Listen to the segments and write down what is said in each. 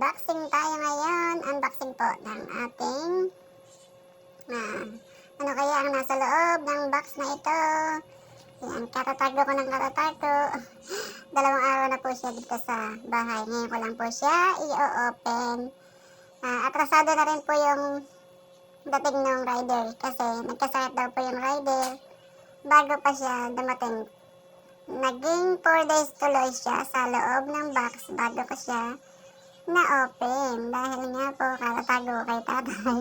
Unboxing tayo ngayon. Unboxing po ng ating ano kaya ang nasa loob ng box na ito. Yan, katatargo ko ng katatargo. 2 araw na po siya dito sa bahay. Ngayon ko lang po siya i-open. Atrasado na rin po yung dating ng rider kasi nagkasakit daw po yung rider bago pa siya dumating. Naging 4 days tuloy siya sa loob ng box bago ko siya na-open. Dahil nga po kakatago kay tatay.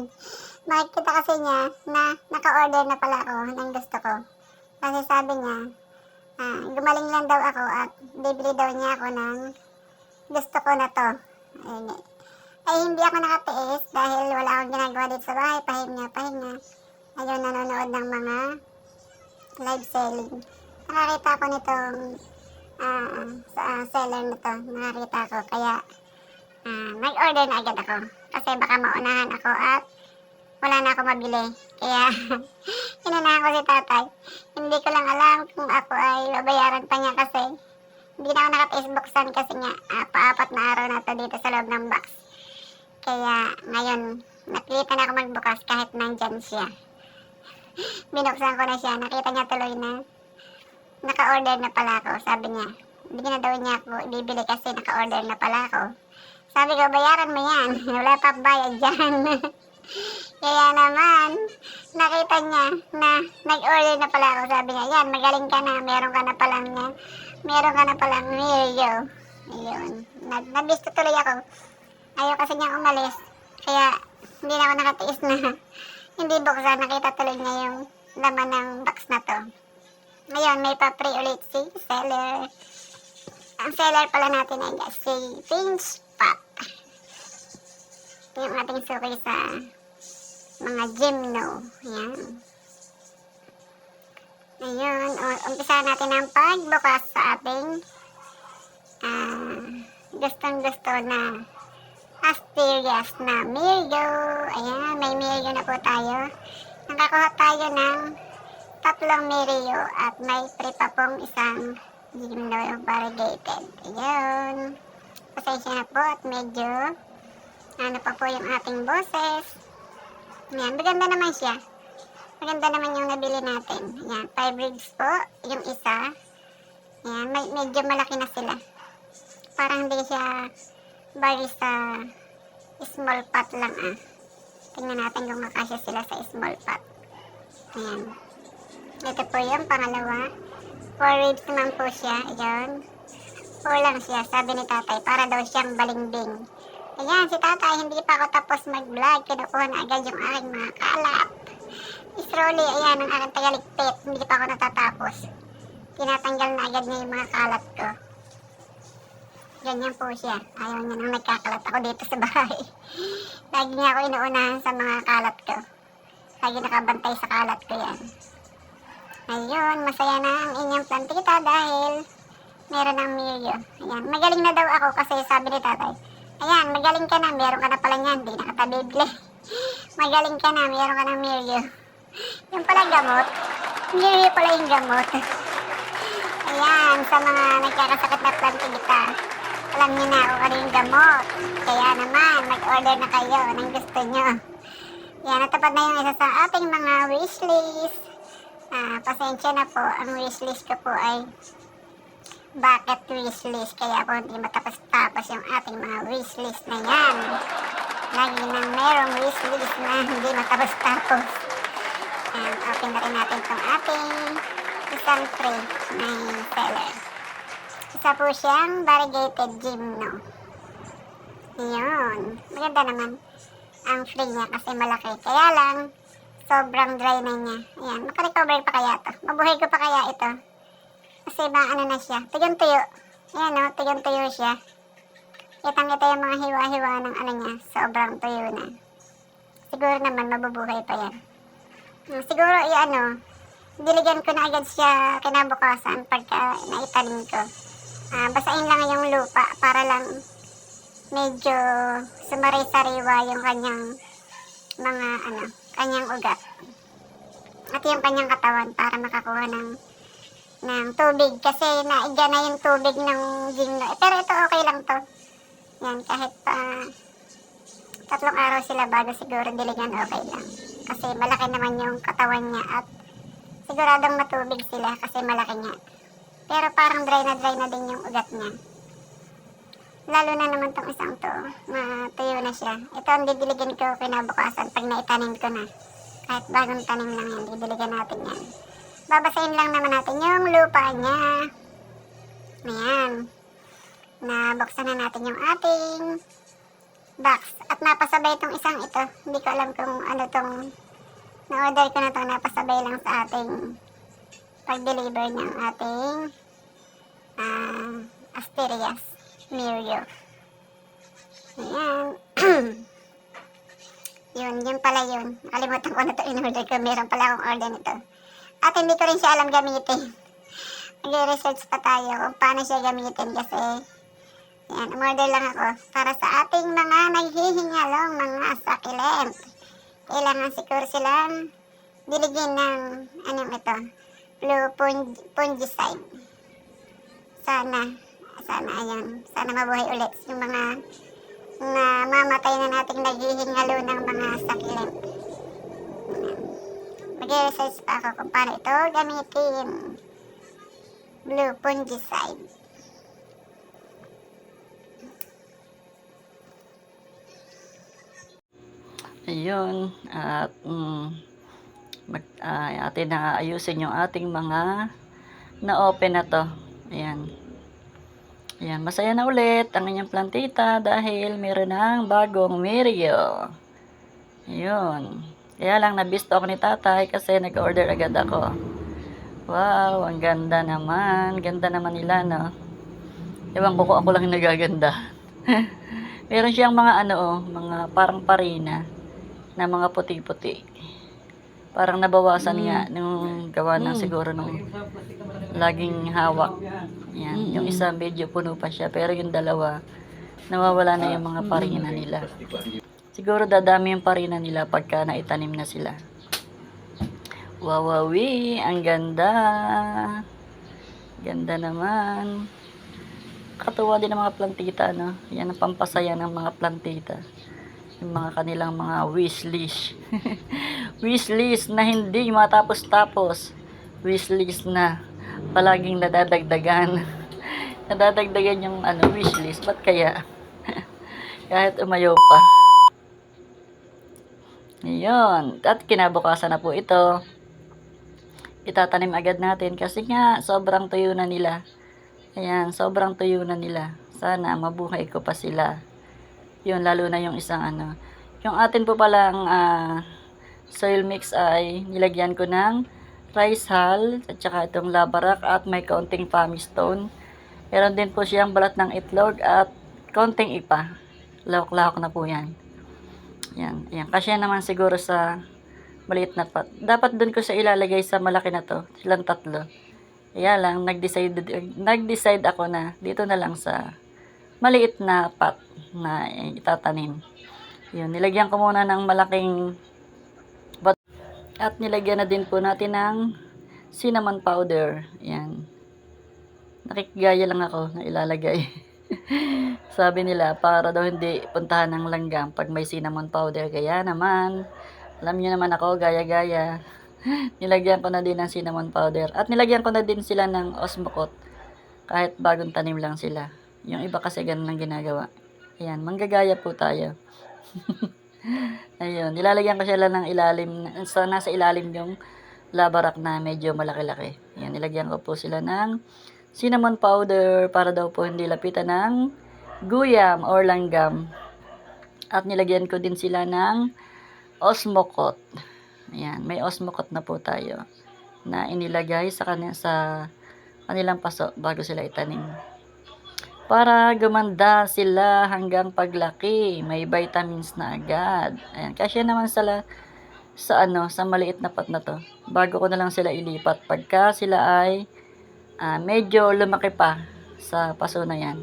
Makikita kasi niya na naka-order na pala ako ng gusto ko. Kasi sabi niya, gumaling lang daw ako at bibili daw niya ako ng gusto ko na to. Ay hindi ako nakatiis dahil wala akong ginagawa dito sa bahay. Pahinga. Ayun, nanonood ng mga live selling. Nakakita ko nitong sa seller nito. Nakakita ko. Kaya nag-order na agad ako. Kasi baka maunahan ako at wala na ako mabili. Kaya inunahan ko si tatay. Hindi ko lang alam kung ako ay babayaran pa niya kasi hindi na ako nakatiis buksan kasi nga pa-4 na araw na to dito sa loob ng box. Kaya ngayon napilitan ako magbukas kahit nandyan siya. Binuksan ko na siya. Nakita niya tuloy na naka-order na pala ako. Sabi niya, hindi na daw niya ako bibili kasi naka-order na pala ako. Sabi ko, bayaran mo yan. Wala pa bayad dyan. Kaya naman, nakita niya na nag-order na pala ako. Sabi niya, yan, magaling ka na. Meron ka na palang yan. Meron ka na palang Mirio. Ayun. Nabisto tuloy ako. Ayaw kasi niya umalis. Kaya, hindi na ako nakatiis na hindi buksan. Nakita tuloy niya yung laman ng box na to. Ngayon, may pa-pre ulit si seller. Ang seller pala natin ay si Pinch Pot. Yung ating suki sa mga gymno. Ayan. Ayun, umpisa natin ang pagbukas sa ating gustong-gusto na Asterias na Mirio. Ayan, may Mirio na po tayo. Nakakuha tayo ng 3 Mirio at may free pa pong isang gymno variegated. Ayan. Pasensya na po at medyo ano pa po yung ating boses. Ayan, maganda naman siya. Maganda naman yung nabili natin. Ayan, 5 ribs po yung isa. Ayan, medyo malaki na sila. Parang hindi siya bali sa small pot lang Tingnan natin kung makasya sila sa small pot. Ayan. Ito po yung pangalawa. 4 ribs naman po siya. Ayan. 4 lang siya, sabi ni tatay. Para daw siyang balingbing. Ayan, si tatay, hindi pa ako tapos mag-vlog. Kinukuha na agad yung aking mga kalat. Isroli, ayan, ang aking tagaligpit. Hindi pa ako natatapos. Tinatanggal na agad niya yung mga kalat ko. Ganyan po siya. Ayaw niya nang nagkakalat ako dito sa bahay. Lagi niya ako inuunahan sa mga kalat ko. Lagi nakabantay sa kalat ko yan. Ayun, masaya na ang inyong plantita dahil meron ng Mirio. Ayan, magaling na daw ako kasi sabi ni tatay, ayan, magaling ka na, meron ka na pala niyan, di na kita bibili. Magaling ka na, meron ka ng Mirio. Yung pala gamot, Mirio pala yung gamot. Ayan, sa mga nagkakasakit na plantita, alam niyo na kung ano yung gamot. Kaya naman, mag-order na kayo ng gusto nyo. Yan, natapad na yung isa sa ating mga wishlist. Pasensya na po, ang wishlist ko po ay bucket wishlist. Kaya po hindi matapos-tapos yung ating mga wishlist na yan. Lagi nang merong wishlist na hindi matapos-tapos. Open na rin natin itong ating isang tray na seller. Isa po siyang variegated gymno. Yun. Maganda naman ang free niya kasi malaki. Kaya lang, sobrang dry na niya. Ayan, makarecover pa kaya ito. Mabuhay ko pa kaya ito. Kasi ba ano na siya, tuyong-tuyo. Ayan o, tuyong-tuyo siya. Kitang-kita yung mga hiwa-hiwa ng ano niya, sobrang tuyo na. Siguro naman mabubuhay pa yan. Siguro diligan ko na agad siya kinabukasan pagka naitanim ko. Basain lang yung lupa para lang medyo sumari-sariwa yung kanyang mga kanyang ugat. At yung kanyang katawan para makakuha ng tubig kasi naiga na yung tubig ng gymno. Pero ito okay lang to. Yan, kahit pa tatlong araw sila bago siguro diligan, okay lang. Kasi malaki naman yung katawan niya at siguradong matubig sila kasi malaki niya. Pero parang dry na din yung ugat niya. Lalo na naman tong isang to, matuyo na siya. Ito ang didiligan ko kinabukasan pag naitanim ko na. Kahit bagong tanim lang yan, didiligan natin yan. Babasahin lang naman natin yung lupa niya. Ayan. Nabuksan na natin yung ating box. At napasabay itong isang ito. Hindi ko alam kung ano tong na-order ko na to. Napasabay lang sa ating pag-deliver ng ating Asterias Mirio. Ayan. yun pala yun. Nakalimutan ko na to in-order ko. Meron pala akong order nito. At hindi ko rin siya alam gamitin. Nag-research pa tayo kung paano siya gamitin kasi yan, umorder lang ako para sa ating mga naghihingalong mga succulent. Kailangan siguro silang diligin ng anong ito, blue fungicide. Sana ayan, sana mabuhay ulit yung mga mamatay na nating naghihingalo ng mga succulent. Mag-research pa ako kung paano ito gamitin. Blue fungicide. Ayun, at atin na ayusin yung ating mga na-open na to. Ayan. Ayan, masaya na ulit ang inyong plantita dahil meron ng bagong Mirio. Ayun. Kaya lang nabisto ako ni tatay kasi nag-order agad ako. Wow, ang ganda naman. Ganda naman nila, no? Ewan ko kung ako lang yung nagaganda. Meron siyang mga mga parang parina na mga puti-puti. Parang nabawasan nga nung gawa ng siguro nung laging hawak. Yan, yung isa medyo puno pa siya, pero yung dalawa nawawala na yung mga parina nila. Siguro dadami yung parina nila pagka naitanim na sila. Wawawi, ang ganda. Ganda naman. Katuwa din ng mga plantita, no? Yan ang pampasaya ng mga plantita. Yung mga kanilang mga wishlist. Wishlist na hindi matapos-tapos. Wishlist na palaging nadadagdagan. Nadadagdagan yung wishlist. Ba't kaya? Kahit umayaw pa. Ayun. At kinabukasan na po ito. Itatanim agad natin kasi nga sobrang tuyo na nila. Ayan, sobrang tuyo na nila. Sana mabuhay ko pa sila. Yun, lalo na yung isang Yung atin po palang soil mix ay nilagyan ko ng rice hull at saka itong labarak at may kaunting pumice stone. Meron din po siyang balat ng itlog at kaunting ipa. Lawak-lawak na po yan. Yan, yan. Kasya naman siguro sa maliit na pot. Dapat dun ko siya ilalagay sa malaki na to. Silang tatlo. Kaya lang, nag-decide ako na dito na lang sa maliit na pot na itatanim. Yun, nilagyan ko muna ng malaking at nilagyan na din po natin ng cinnamon powder. Yan. Nakikigaya lang ako na ilalagay. Sabi nila, para daw hindi puntahan ng langgam pag may cinnamon powder. Kaya naman, alam niyo naman ako, gaya-gaya. Nilagyan ko na din ng cinnamon powder. At nilagyan ko na din sila ng osmocot. Kahit bagong tanim lang sila. Yung iba kasi ganun ang ginagawa. Ayan, manggagaya po tayo. Ayun, nilalagyan ko sila ng ilalim. Nasa ilalim yung labarak na medyo malaki-laki. Ayan, nilagyan ko po sila ng cinnamon powder para daw po hindi lapitan ng guyam or langgam. At nilagyan ko din sila ng osmocot. Ayan, may osmocot na po tayo na inilagay sa kanilang paso bago sila itanim. Para gumanda sila hanggang paglaki, may vitamins na agad. Ayan, kasi naman sila sa maliit na pot na to. Bago ko na lang sila ilipat pagka sila ay medyo lumaki pa sa paso na yan.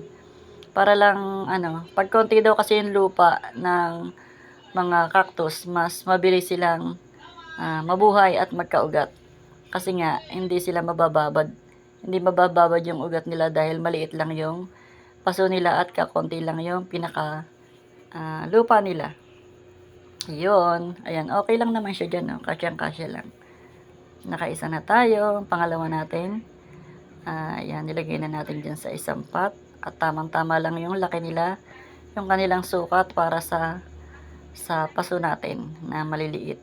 Para lang pag konti daw kasi yung lupa ng mga cactus, mas mabilis silang mabuhay at magkaugat. Kasi nga hindi sila mabababad. Hindi mabababad yung ugat nila dahil maliit lang yung paso nila at kakonti lang yung pinaka lupa nila. Yun. Ayan, okay lang naman siya dyan, no? Kasyang-kasya lang. Nakaisa na tayo. Pangalawa natin. Ayan, nilagay na natin dyan sa isang pot. At tamang-tama lang yung laki nila. Yung kanilang sukat para sa paso natin na maliliit.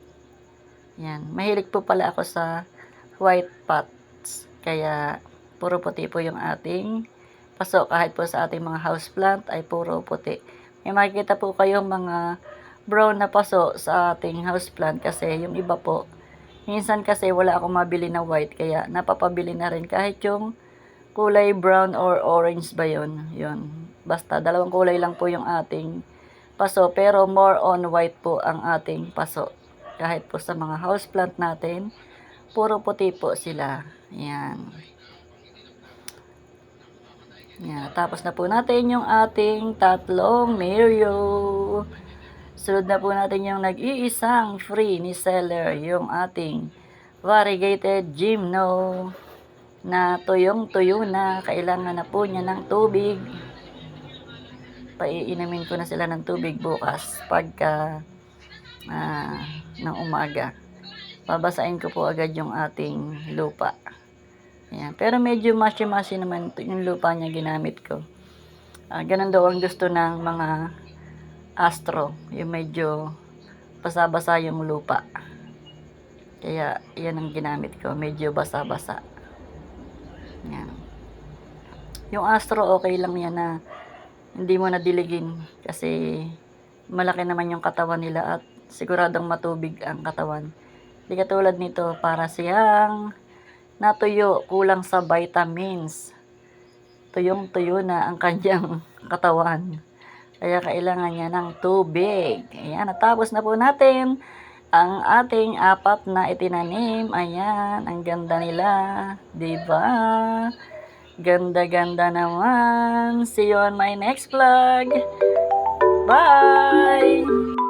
Yan. Mahilig po pala ako sa white pots. Kaya, puro puti po yung ating paso. Kahit po sa ating mga houseplant ay puro puti. May makikita po kayong mga brown na paso sa ating houseplant kasi yung iba po, minsan kasi wala akong mabili na white kaya napapabili na rin kahit yung kulay brown or orange ba yun. Yun. Basta dalawang kulay lang po yung ating paso pero more on white po ang ating paso. Kahit po sa mga houseplant natin, puro puti po sila. Yan. Yan. Tapos na po natin yung ating tatlong Mario. Sunod na po natin yung nag-iisang free ni seller, yung ating variegated gymno na tuyong-tuyo na. Kailangan na po niya ng tubig. Paiinamin ko na sila ng tubig bukas pagka ng umaga. Babasain ko po agad yung ating lupa. Ayan. Pero medyo mashi-mashi naman yung lupa niya ginamit ko. Ganun daw ang gusto ng mga astro. Yung medyo basa-basa yung lupa. Kaya yan ang ginamit ko. Medyo basa-basa. Ayan. Yung astro okay lang yan na hindi mo nadiligin kasi malaki naman yung katawan nila at siguradong matubig ang katawan. Hindi katulad nito para siyang natuyo, kulang sa vitamins. Tuyong-tuyo na ang kanyang katawan. Kaya kailangan niya ng tubig. Ayan, natapos na po natin ang ating 4 na itinanim. Ayan, ang ganda nila. Diba? Ganda-ganda naman. See you on my next vlog. Bye!